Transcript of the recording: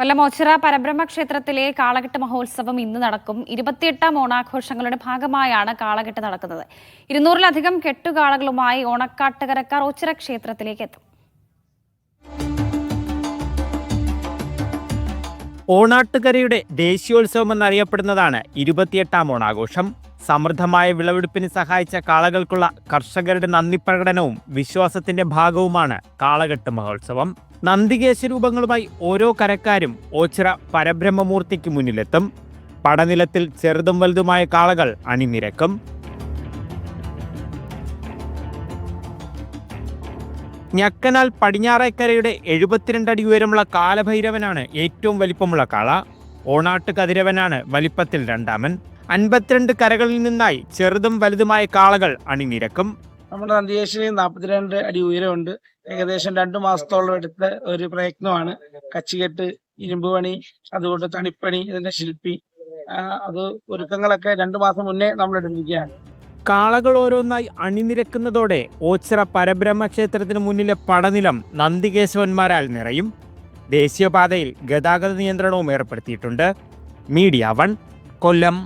കൊല്ലം ഓച്ചിറ പരബ്രഹ്മ ക്ഷേത്രത്തിലെ കാളകെട്ട് മഹോത്സവം ഇന്ന് നടക്കും. 28ാം ഓണാഘോഷങ്ങളുടെ ഭാഗമായാണ് കാളകെട്ട് നടക്കുന്നത്. 200-ലധികം കെട്ടുകാളകളുമായി ഓണക്കാട്ടുകരക്കാർ ഓച്ചിറ ക്ഷേത്രത്തിലേക്ക് എത്തും. ഓണാട്ടുകരയുടെ ദേശീയോത്സവം എന്നറിയപ്പെടുന്നതാണ് 28ാം ഓണാഘോഷം. സമൃദ്ധമായ വിളവെടുപ്പിന് സഹായിച്ച കാളകൾക്കുള്ള കർഷകരുടെ നന്ദി പ്രകടനവും വിശ്വാസത്തിന്റെ ഭാഗവുമാണ് കാളകെട്ട് മഹോത്സവം. നന്ദികേശരൂപങ്ങളുമായി ഓരോ കരക്കാരും ഓച്ചിറ പരബ്രഹ്മമൂർത്തിക്ക് മുന്നിലെത്തും. പടനിലത്തിൽ ചെറുതും വലുതുമായ കാളകൾ അണിനിരക്കും. ഞക്കനാൽ പടിഞ്ഞാറേക്കരയുടെ 72 അടി ഉയരമുള്ള കാലഭൈരവനാണ് ഏറ്റവും വലിപ്പമുള്ള കാള. ഓണാട്ട് കതിരവനാണ് വലിപ്പത്തിൽ രണ്ടാമൻ. 52 കരകളിൽ നിന്നായി ചെറുതും വലുതുമായ കാളകൾ അണിനിരക്കും. നമ്മുടെ നന്ദികേശന് 42 അടി ഉയരമുണ്ട്. ഏകദേശം 2 മാസത്തോളം എടുത്ത ഒരു പ്രയത്നമാണ്. കച്ചികെട്ട്, ഇരുമ്പ് പണി, അതുകൊണ്ട് തണിപ്പണി, ഇതിന്റെ ശില്പി, അത് ഒരുക്കങ്ങളൊക്കെ 2 മാസം മുന്നേ നമ്മൾ എടുത്തിരിക്കുകയാണ്. കാളകൾ ഓരോന്നായി അണിനിരക്കുന്നതോടെ ഓച്ചിറ പരബ്രഹ്മ ക്ഷേത്രത്തിന് മുന്നിലെ പടനിലം നന്ദികേശവന്മാരാൽ നിറയും. ദേശീയപാതയിൽ ഗതാഗത നിയന്ത്രണവും ഏർപ്പെടുത്തിയിട്ടുണ്ട്. മീഡിയ 1 കൊല്ലം.